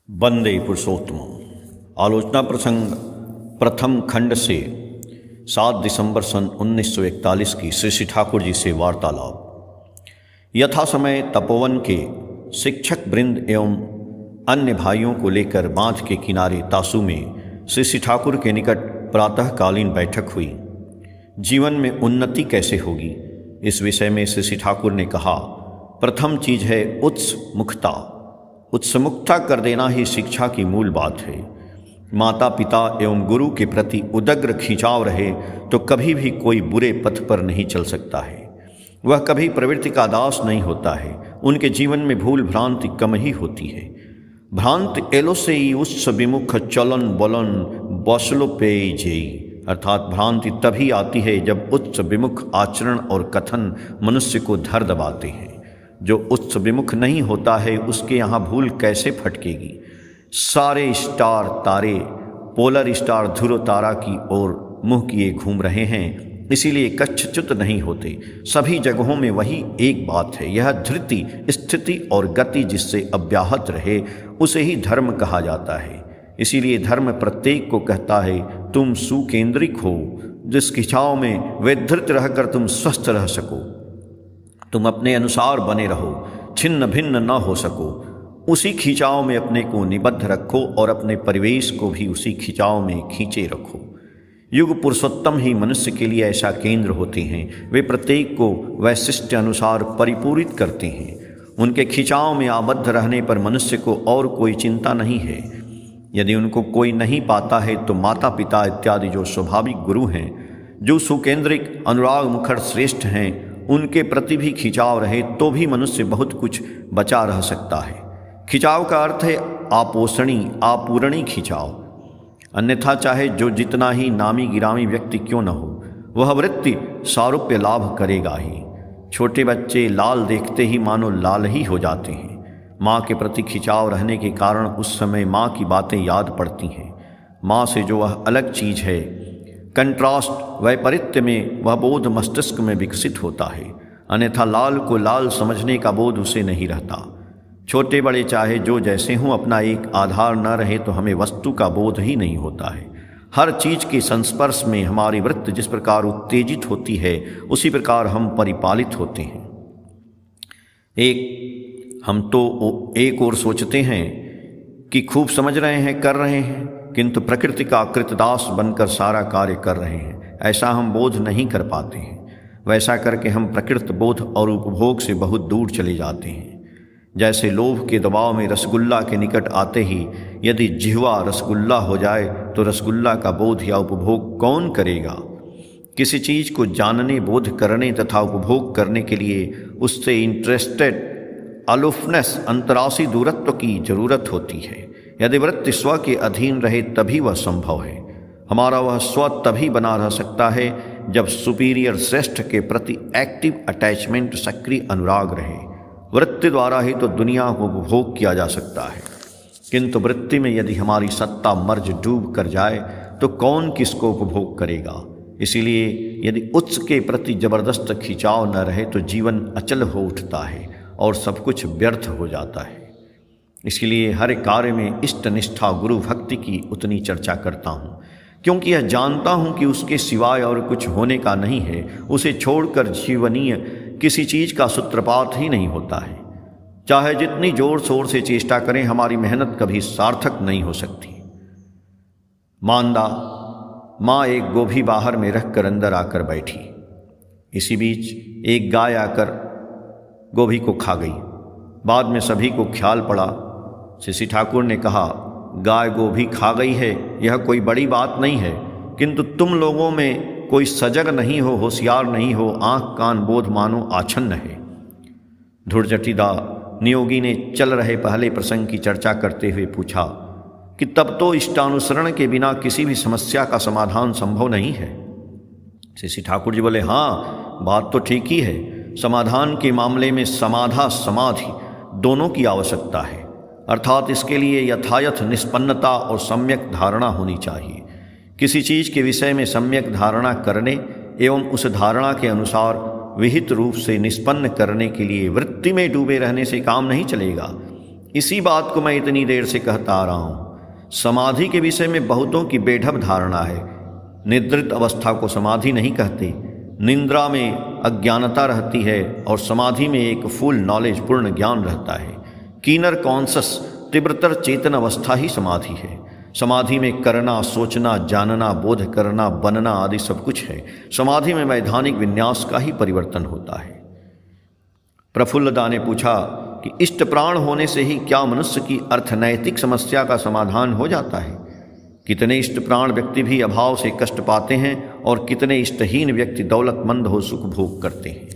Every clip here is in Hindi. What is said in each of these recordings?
वंदे पुरुषोत्तम। आलोचना प्रसंग प्रथम खंड से 7 दिसंबर सन 1941 की श्री ठाकुर जी से वार्तालाप। यथा समय तपोवन के शिक्षक वृंद एवं अन्य भाइयों को लेकर बांध के किनारे तासु में श्री ठाकुर के निकट प्रातःकालीन बैठक हुई। जीवन में उन्नति कैसे होगी, इस विषय में श्री ठाकुर ने कहा, प्रथम चीज है उत्समुखता। उत्समुखता कर देना ही शिक्षा की मूल बात है। माता पिता एवं गुरु के प्रति उदग्र खिंचाव रहे तो कभी भी कोई बुरे पथ पर नहीं चल सकता है। वह कभी प्रवृत्ति का दास नहीं होता है। उनके जीवन में भूल भ्रांति कम ही होती है। भ्रांत एलो से ही उच्च विमुख चलन बलन बसलो पे जेई, अर्थात भ्रांति तभी आती है जब उच्च विमुख आचरण और कथन मनुष्य को धर दबाते हैं। जो उच्च विमुख नहीं होता है उसके यहाँ भूल कैसे फटकेगी। सारे स्टार तारे पोलर स्टार ध्रुव तारा की ओर मुंह किए घूम रहे हैं, इसीलिए कच्छच्युत नहीं होते। सभी जगहों में वही एक बात है, यह धृति स्थिति और गति जिससे अव्याहत रहे उसे ही धर्म कहा जाता है। इसीलिए धर्म प्रत्येक को कहता है, तुम सुकेंद्रिक हो, जिस खिंचाव में व्यधृत रहकर तुम स्वस्थ रह सको, तुम अपने अनुसार बने रहो, छिन्न भिन्न न हो सको, उसी खिंचाव में अपने को निबद्ध रखो और अपने परिवेश को भी उसी खिंचाव में खींचे रखो। युग पुरुषोत्तम ही मनुष्य के लिए ऐसा केंद्र होते हैं। वे प्रत्येक को वैशिष्ट अनुसार परिपूरित करते हैं। उनके खिंचाव में आबद्ध रहने पर मनुष्य को और कोई चिंता नहीं है। यदि उनको कोई नहीं पाता है तो माता पिता इत्यादि जो स्वाभाविक गुरु हैं, जो सुकेंद्रिक अनुराग मुखर श्रेष्ठ हैं, उनके प्रति भी खिंचाव रहे तो भी मनुष्य बहुत कुछ बचा रह सकता है। खिंचाव का अर्थ है आपोषणी आपूर्णी खिंचाव। अन्यथा चाहे जो जितना ही नामी गिरामी व्यक्ति क्यों न हो, वह वृत्ति सारूप्य लाभ करेगा ही। छोटे बच्चे लाल देखते ही मानो लाल ही हो जाते हैं। माँ के प्रति खिंचाव रहने के कारण उस समय माँ की बातें याद पड़ती हैं। माँ से जो वह अलग चीज़ है, कंट्रास्ट वैपरीत्य में, वह बोध मस्तिष्क में विकसित होता है। अन्यथा लाल को लाल समझने का बोध उसे नहीं रहता। छोटे बड़े चाहे जो जैसे हों, अपना एक आधार न रहे तो हमें वस्तु का बोध ही नहीं होता है। हर चीज़ के संस्पर्श में हमारी वृत्ति जिस प्रकार उत्तेजित होती है, उसी प्रकार हम परिपालित होते हैं। हम तो एक और सोचते हैं कि खूब समझ रहे हैं, कर रहे हैं, किंतु प्रकृति का कृतदास बनकर सारा कार्य कर रहे हैं। ऐसा हम बोध नहीं कर पाते हैं। वैसा करके हम प्रकृति बोध और उपभोग से बहुत दूर चले जाते हैं। जैसे लोभ के दबाव में रसगुल्ला के निकट आते ही यदि जिह्वा रसगुल्ला हो जाए तो रसगुल्ला का बोध या उपभोग कौन करेगा। किसी चीज़ को जानने, बोध करने तथा उपभोग करने के लिए उससे इंटरेस्टेड अलूफनेस, अंतरासी दूरत्व की जरूरत होती है। यदि वृत्ति स्व के अधीन रहे तभी वह संभव है। हमारा वह स्व तभी बना रह सकता है जब सुपीरियर श्रेष्ठ के प्रति एक्टिव अटैचमेंट, सक्रिय अनुराग रहे। वृत्ति द्वारा ही तो दुनिया को उपभोग किया जा सकता है, किंतु वृत्ति में यदि हमारी सत्ता मर्ज डूब कर जाए तो कौन किसको उपभोग करेगा। इसीलिए यदि उच्च के प्रति जबरदस्त खिंचाव न रहे तो जीवन अचल हो उठता है और सब कुछ व्यर्थ हो जाता है। इसलिए हर कार्य में इष्ट निष्ठा गुरु भक्ति की उतनी चर्चा करता हूँ, क्योंकि यह जानता हूँ कि उसके सिवाय और कुछ होने का नहीं है। उसे छोड़कर जीवनीय किसी चीज़ का सूत्रपात ही नहीं होता है। चाहे जितनी जोर शोर से चेष्टा करें, हमारी मेहनत कभी सार्थक नहीं हो सकती। मांदा माँ एक गोभी बाहर में रखकर अंदर आकर बैठी। इसी बीच एक गाय आकर गोभी को खा गई। बाद में सभी को ख्याल पड़ा। श्री ठाकुर ने कहा, गाय गोभी खा गई है, यह कोई बड़ी बात नहीं है, किंतु तुम लोगों में कोई सजग नहीं हो, होशियार नहीं हो, आंख कान बोध मानो आच्छन्न है। धुरजटिदा नियोगी ने चल रहे पहले प्रसंग की चर्चा करते हुए पूछा कि तब तो इष्टानुसरण के बिना किसी भी समस्या का समाधान संभव नहीं है। श्री ठाकुर जी बोले, हाँ बात तो ठीक ही है। समाधान के मामले में समाधा समाधि दोनों की आवश्यकता है, अर्थात इसके लिए यथायथ निष्पन्नता और सम्यक धारणा होनी चाहिए। किसी चीज़ के विषय में सम्यक धारणा करने एवं उस धारणा के अनुसार विहित रूप से निष्पन्न करने के लिए वृत्ति में डूबे रहने से काम नहीं चलेगा। इसी बात को मैं इतनी देर से कहता आ रहा हूँ। समाधि के विषय में बहुतों की बेढब धारणा है। निद्रित अवस्था को समाधि नहीं कहते। निंद्रा में अज्ञानता रहती है और समाधि में एक फुल नॉलेज, पूर्ण ज्ञान रहता है। कीनर कॉन्सस, तीव्रतर चेतन अवस्था ही समाधि है। समाधि में करना, सोचना, जानना, बोध करना, बनना आदि सब कुछ है। समाधि में वैधानिक विन्यास का ही परिवर्तन होता है। प्रफुल्लदा ने पूछा कि इष्ट प्राण होने से ही क्या मनुष्य की अर्थनैतिक समस्या का समाधान हो जाता है? कितने इष्ट प्राण व्यक्ति भी अभाव से कष्ट पाते हैं और कितने इष्टहीन व्यक्ति दौलतमंद हो सुख भोग करते हैं।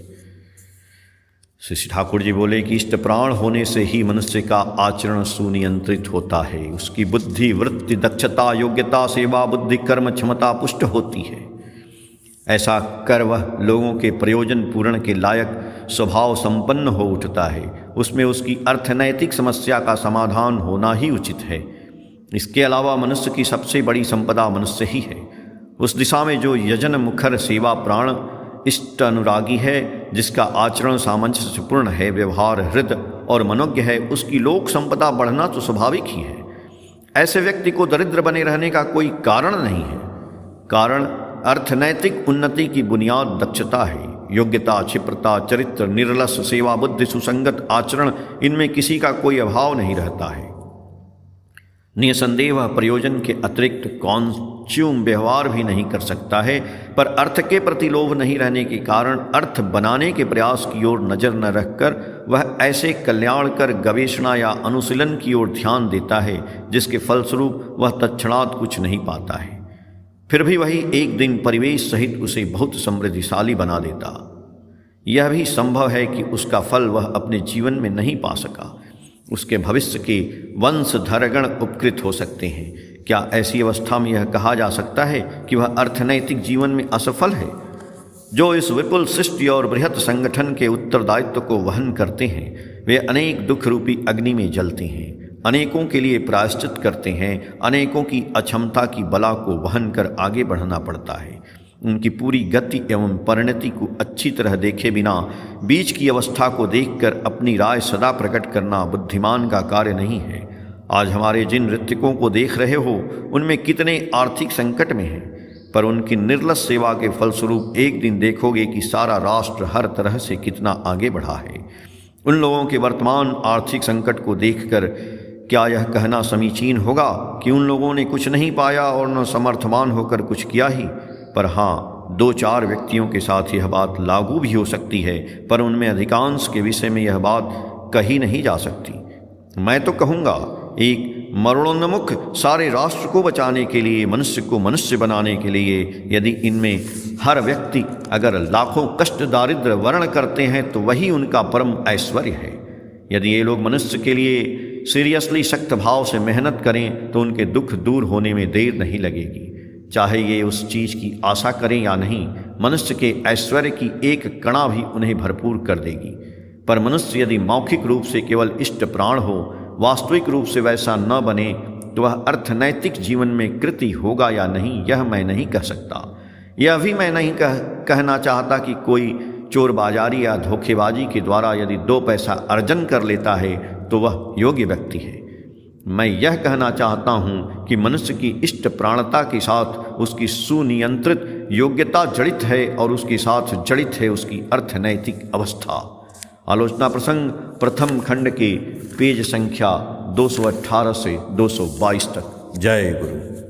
श्री ठाकुर जी बोले कि इष्ट प्राण होने से ही मनुष्य का आचरण सुनियंत्रित होता है। उसकी बुद्धि, वृत्ति, दक्षता, योग्यता, सेवा, बुद्धि, कर्म क्षमता पुष्ट होती है। ऐसा कर वह लोगों के प्रयोजन पूर्ण के लायक स्वभाव संपन्न हो उठता है। उसमें उसकी अर्थनैतिक समस्या का समाधान होना ही उचित है। इसके अलावा मनुष्य की सबसे बड़ी संपदा मनुष्य ही है। उस दिशा में जो यजन मुखर सेवा प्राण इष्ट अनुरागी है, जिसका आचरण सामंजस्यपूर्ण है, व्यवहार हृदय और मनोज्ञ है, उसकी लोक संपदा बढ़ना तो स्वाभाविक ही है। ऐसे व्यक्ति को दरिद्र बने रहने का कोई कारण नहीं है। कारण अर्थनैतिक उन्नति की बुनियाद दक्षता है। योग्यता, क्षिप्रता, चरित्र, निर्लस सेवा, बुद्धि, सुसंगत आचरण, इनमें किसी का कोई अभाव नहीं रहता है। निसंदेह प्रयोजन के अतिरिक्त कॉन्ज्यूम व्यवहार भी नहीं कर सकता है, पर अर्थ के प्रति लोभ नहीं रहने के कारण अर्थ बनाने के प्रयास की ओर नजर न रखकर वह ऐसे कल्याणकर गवेषणा या अनुशीलन की ओर ध्यान देता है जिसके फलस्वरूप वह तत्क्षणात कुछ नहीं पाता है। फिर भी वही एक दिन परिवेश सहित उसे बहुत समृद्धिशाली बना देता। यह भी संभव है कि उसका फल वह अपने जीवन में नहीं पा सका। उसके भविष्य के वंशधरगण उपकृत हो सकते हैं। क्या ऐसी अवस्था में यह कहा जा सकता है कि वह अर्थनैतिक जीवन में असफल है? जो इस विपुल सृष्टि और बृहत संगठन के उत्तरदायित्व को वहन करते हैं, वे अनेक दुख रूपी अग्नि में जलते हैं, अनेकों के लिए प्रायश्चित करते हैं, अनेकों की अक्षमता की बला को वहन कर आगे बढ़ना पड़ता है। उनकी पूरी गति एवं परिणति को अच्छी तरह देखे बिना बीच की अवस्था को देखकर अपनी राय सदा प्रकट करना बुद्धिमान का कार्य नहीं है। आज हमारे जिन ऋतिकों को देख रहे हो, उनमें कितने आर्थिक संकट में हैं, पर उनकी निर्लस सेवा के फलस्वरूप एक दिन देखोगे कि सारा राष्ट्र हर तरह से कितना आगे बढ़ा है। उन लोगों के वर्तमान आर्थिक संकट को देखकर क्या यह कहना समीचीन होगा कि उन लोगों ने कुछ नहीं पाया और न समर्थवान होकर कुछ किया ही? पर हाँ, 2-4 व्यक्तियों के साथ यह बात लागू भी हो सकती है, पर उनमें अधिकांश के विषय में यह बात कही नहीं जा सकती। मैं तो कहूँगा, एक मरणोन्मुख सारे राष्ट्र को बचाने के लिए, मनुष्य को मनुष्य बनाने के लिए यदि इनमें हर व्यक्ति अगर लाखों कष्ट दारिद्र्य वर्ण करते हैं तो वही उनका परम ऐश्वर्य है। यदि ये लोग मनुष्य के लिए सीरियसली सख्त भाव से मेहनत करें तो उनके दुख दूर होने में देर नहीं लगेगी। चाहे ये उस चीज़ की आशा करें या नहीं, मनुष्य के ऐश्वर्य की एक कणा भी उन्हें भरपूर कर देगी। पर मनुष्य यदि मौखिक रूप से केवल इष्ट प्राण हो, वास्तविक रूप से वैसा न बने, तो वह अर्थनैतिक जीवन में कृति होगा या नहीं, यह मैं नहीं कह सकता। यह भी मैं नहीं कहना चाहता कि कोई चोरबाजारी या धोखेबाजी के द्वारा यदि 2 पैसा अर्जन कर लेता है तो वह योग्य व्यक्ति है। मैं यह कहना चाहता हूँ कि मनुष्य की इष्ट प्राणता के साथ उसकी सुनियंत्रित योग्यता जड़ित है और उसके साथ जड़ित है उसकी अर्थनैतिक अवस्था। आलोचना प्रसंग प्रथम खंड के पेज संख्या 218 से 222 तक। जय गुरु।